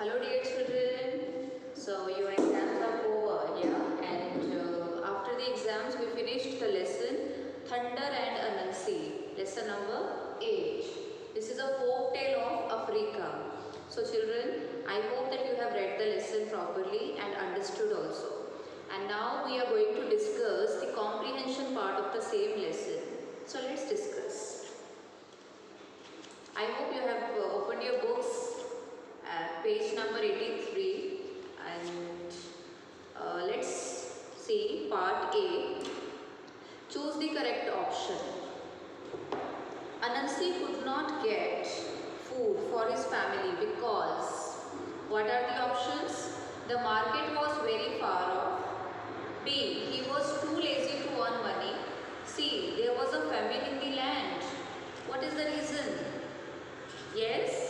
Hello dear children. So your exams are over, yeah, and after the exams we finished the lesson Thunder and Anansi, lesson number 8. This is a folk tale of Africa. So children, I hope that you have read the lesson properly and understood also. And now we are going to discuss the comprehension part of the same lesson. So let's discuss. I hope you have opened your books at page number 83, and let's see part A. Choose the correct option. Anansi could not get food for his family because what are the options? The market was very far off. B. He was too lazy to earn money. C. There was a famine in the land. What is the reason? Yes.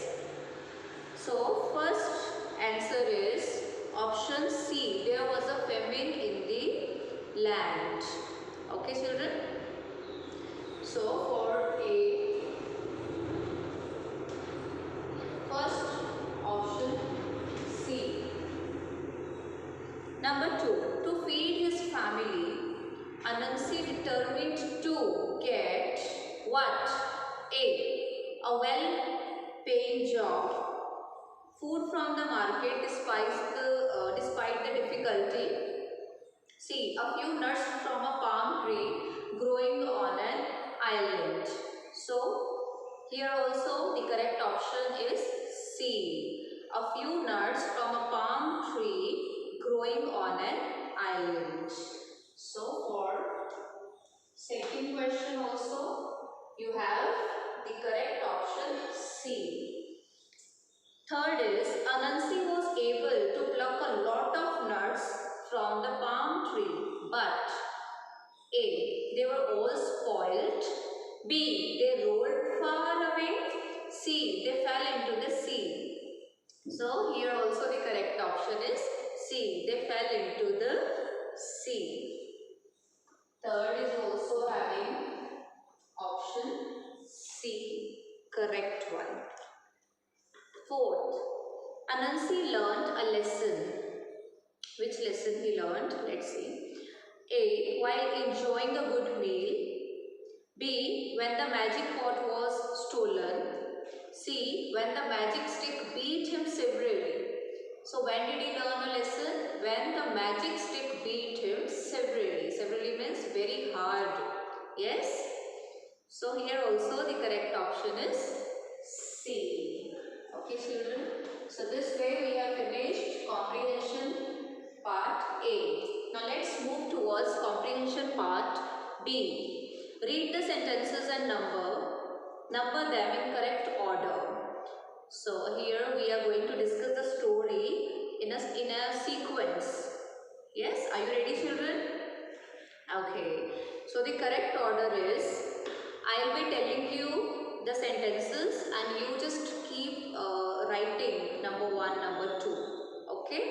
So first answer is option C. There was a famine in the land. Okay children. So for A, first option C. Number 2. To feed his family, Anansi determined to get what? A. A well-paying job. Food from the market despite the difficulty. C. A few nuts from a palm tree growing on an island. So here also the correct option is C. A few nuts from a palm tree growing on an island. So for second question also you have the correct option C. Third is, Anansi was able to pluck a lot of nuts from the palm tree, but A. They were all spoiled. B. They rolled far away. C. They fell into the sea. So here also the correct option is C. They fell into the sea. Third is also having option C, correct one. Fourth, Anansi learned a lesson. Which lesson he learned? Let's see. A. While enjoying a good meal. B. When the magic pot was stolen. C. When the magic stick beat him severely. So when did he learn a lesson? When the magic stick beat him severely. Severely means very hard. Yes? So here also the correct option is C. Okay children. So this way we have finished comprehension part A. Now let's move towards comprehension part B. Read the sentences and number them in correct order. So here we are going to discuss the story in a sequence. Yes, are you ready children? Okay. So the correct order is, I will be telling you the sentences and you just keep writing number 1, number 2. Okay.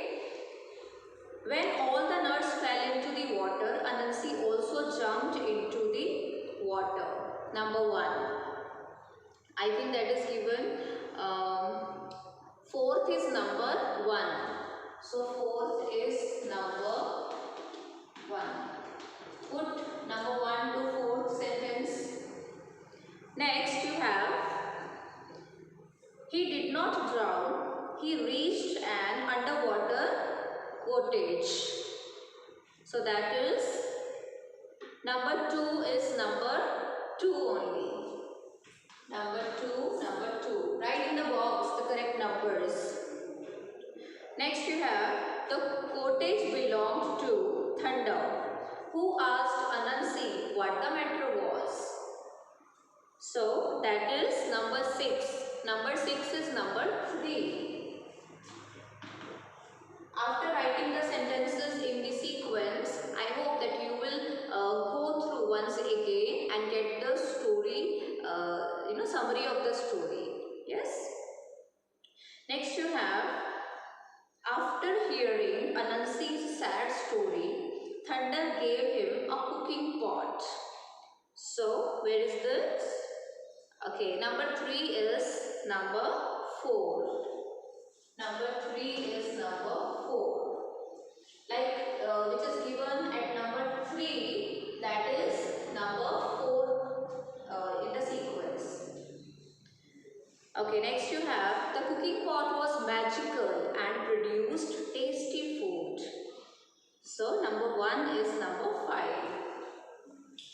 When all the nuts fell into the water, Anansi also jumped into the water. Number 1. I think that is given. Fourth is number 1. So fourth is number 1. Put number 1 to 4th sentence. Next you have, he did not drown, he reached an underwater cottage. So that is, number 2 is number 2 only. Number 2. Write in the box the correct numbers. Next you have, the cottage belonged to Thunder, who asked Anansi what the matter was. So that is number 6. Number 6 is number 3. After writing the sentences in the sequence, I hope that you will go through once again and get the story, summary of the story. Yes. Next you have, after hearing Anansi's sad story, Thunder gave him a cooking pot. So where is this? Okay, number 3 is number 4. Number 3 is number 4. Like which is given at number 3, that is number 4 in the sequence. Okay, next you have the cooking pot was magical and produced tasty food. So number 1 is number 5.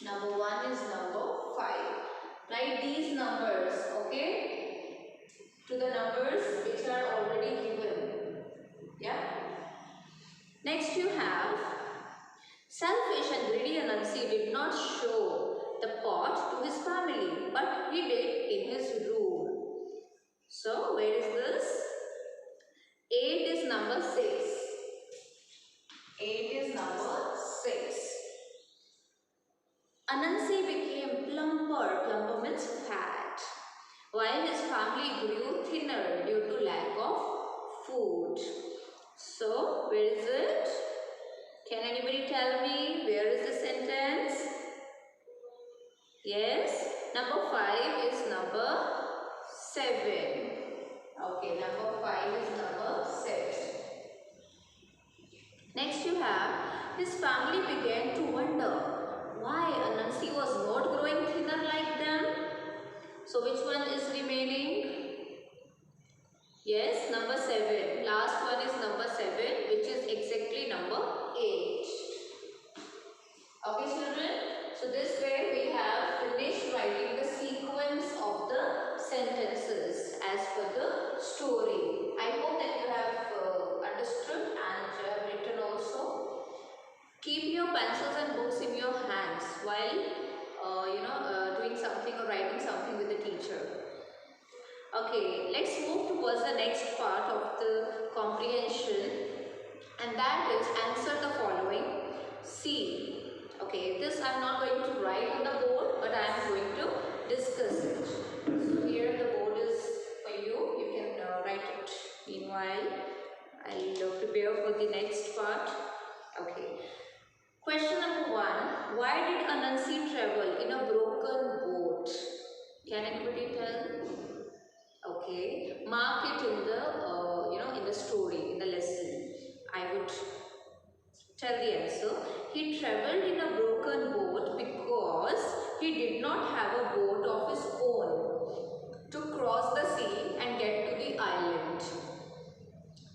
Number 1 is number 5. Write these numbers, okay, to the numbers which are already given. Yeah. Next you have selfish and greedy Anansi did not show the pot to his family, but hid it in his room. So where is this? 8 is number 6. 8 is number 6. Anansi became plumper. Plumper means fat, while his family grew thinner due to lack of food. So where is it? Can anybody tell me where is the sentence? Yes, number 5 is number 7. Okay, number 5 is number 7. Next you have, his family began to wonder why Anansi was not growing thinner like them. So which one is remaining? Yes, number 7. Last one is number 7, which is exactly number 8. Okay children, so this way we have finished writing the sequence of the sentences as per the story. I hope that you have understood and have written also. Keep your pencils and books in your hands while doing something or writing something with the teacher. Okay, let's move towards the next part of the comprehension, and that is answer the following. See. Okay, this I am not going to write on the board, but I am going to discuss it. So here the board is for you. You can write it. Meanwhile, I'll prepare for the next part. Okay. Question number 1. Why did Anansi travel in a broken boat? Can anybody tell? Okay. Mark it in the in the story, in the lesson. I would tell the answer. He travelled in a broken boat because he did not have a boat of his own to cross the sea and get to the island.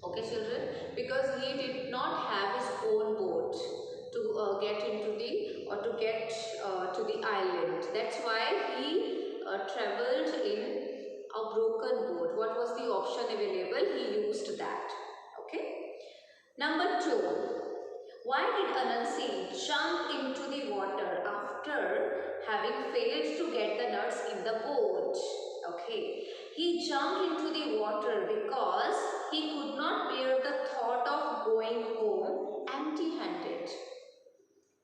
Okay children, because he did not have his own boat to get into the or to get to the island. That's why he travelled in a broken boat. What was the option available? He used that. Okay. Number 2. Why did Anansi jump into the water after having failed to get the nuts in the boat? Okay, he jumped into the water because he could not bear the thought of going home empty-handed.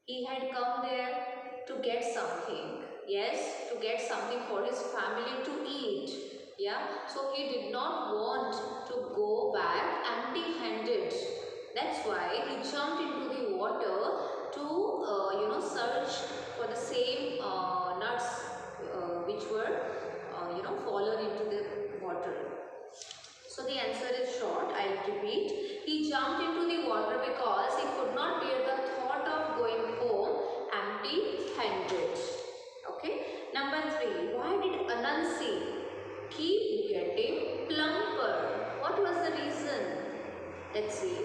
He had come there to get something. Yes, to get something for his family to eat. Yeah, so he did not want to go back empty-handed. That's why he jumped into the water to search for the same nuts which were fallen into the water. So the answer is short. I'll repeat. He jumped into the water because he could not bear the thought of going home empty-handed. Okay. Number 3. Why did Anansi keep getting plumper? What was the reason? Let's see.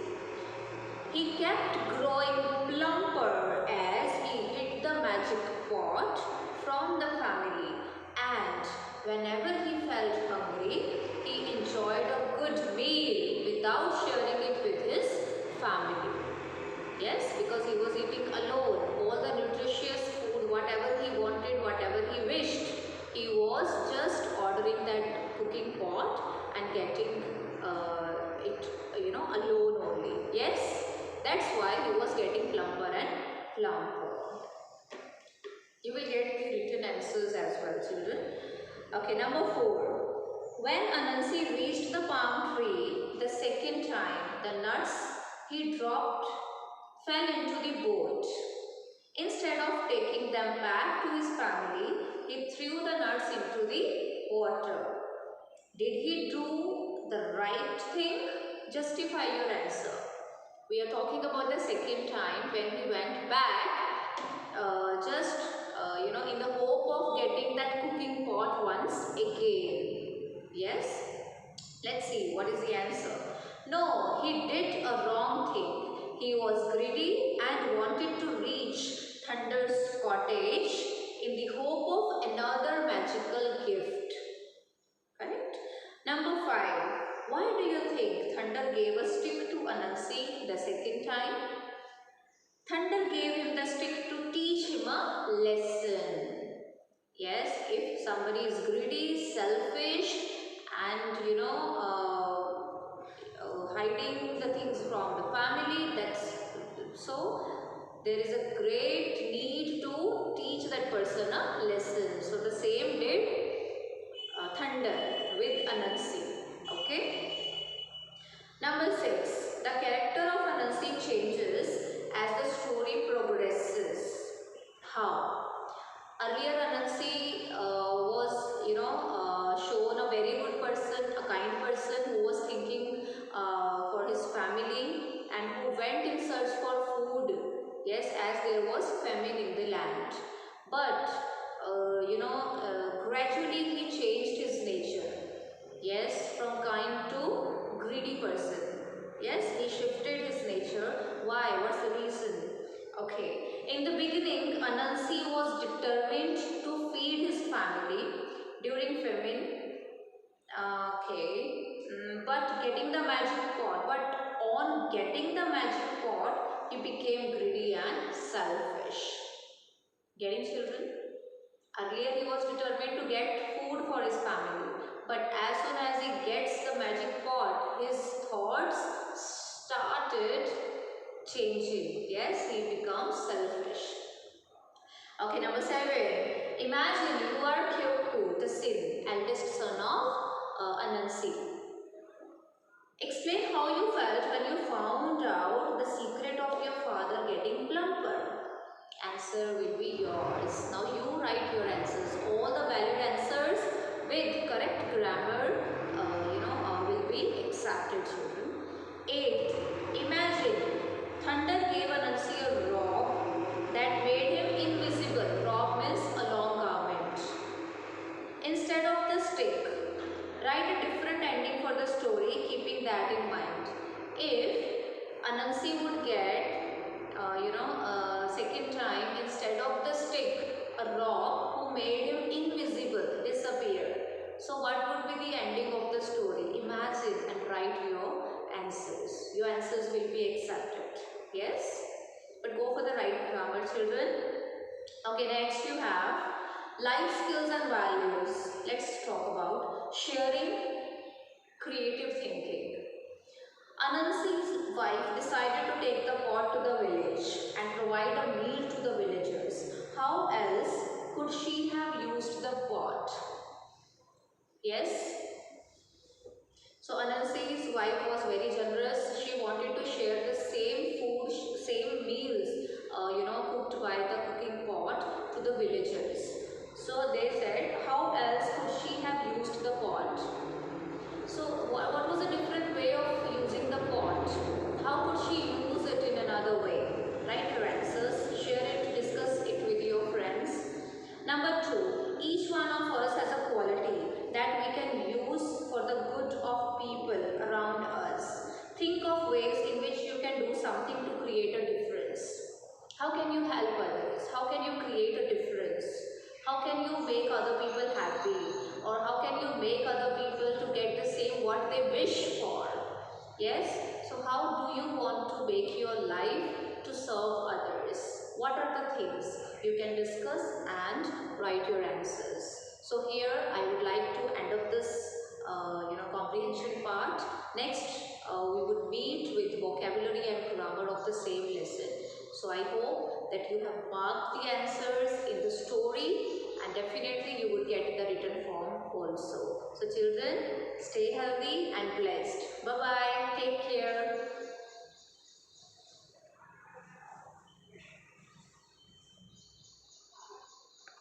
He kept growing plumper as he hid the magic pot from the family, and whenever he felt hungry, he enjoyed a good meal without sharing it with his family. Yes, because he was eating alone. All the nutritious food, whatever he wanted, whatever he wished, he was just ordering that cooking pot and getting it alone only. Yes. That's why he was getting plumper and plumper. You will get the written answers as well, children. Okay, number 4. When Anansi reached the palm tree the second time, the nuts he dropped fell into the boat. Instead of taking them back to his family, he threw the nuts into the water. Did he do the right thing? Justify your answer. We are talking about the second time when he went back in the hope of getting that cooking pot once again. Yes? Let's see what is the answer. No, he did a wrong thing. He was greedy and wanted to reach Thunder's cottage in the hope of another magical gift. Correct? Number 5. Why do you think Thunder gave a stick to Anansi the second time? Thunder gave him the stick to teach him a lesson. Yes, if somebody is greedy, selfish, and hiding the things from the family, there is a great need to teach that person a lesson. So the same did Thunder with Anansi. Okay. Number 6. The character of Anansi changes as the story progresses. How? Earlier Anansi was shown a very good person, a kind person who was thinking for his family and who went in search for food. Yes, as there was famine in the land. But gradually he changed his nature. Yes, from kind to greedy person. Yes, he shifted his nature. Why? What's the reason? Okay. In the beginning, Anansi was determined to feed his family during famine. But getting the magic pot. But on getting the magic pot, he became greedy and selfish. Getting, children? Earlier he was determined to get food for his family. But as soon as he gets the magic pot, his thoughts started changing. Yes, he becomes selfish. Okay, number 7. Imagine you are Kyoku, the eldest son of Anansi. Explain how you felt when you found out the secret of your father getting plumper. Answer will be yours. Now you write your answers. All the valid answers with correct grammar will be accepted, children. 8. Imagine Thunder gave Anansi a robe that made him invisible. Robe means a long garment. Instead of the stick, write a different ending for the story, keeping that in mind. If Anansi would get second time, instead of the stick, a rock who made him invisible, disappear. So what would be the ending of the story? Imagine and write your answers. Your answers will be accepted. Yes? But go for the right grammar, children. Okay, next you have life skills and values. Let's talk about sharing, creative thinking. Anansi's wife decided to take the pot to the village and provide a meal to the villagers. How else could she have used the pot? Yes? So Anansi's wife was very generous. She wanted to share the same food, same meals, cooked by the cooking pot to the villagers. So they said, how else could she have used the pot? So what was a different way of using the pot? How could she use it in another way? Write your answers, share it, discuss it with your friends. Number 2, each one of us has a quality that we can use for the good of people around us. Think of ways in which you can do something to create a difference. How can you help others? How can you create a difference? How can you make other people happy? Or how can you make other people to get the same what they wish for? Yes? So how do you want to make your life to serve others? What are the things you can discuss and write your answers? So here I would like to end up this comprehension part. Next we would meet with vocabulary and grammar of the same lesson. So I hope that you have marked the answers in the story and definitely you would get the written form also. So children, stay healthy and blessed. Bye bye. Take care.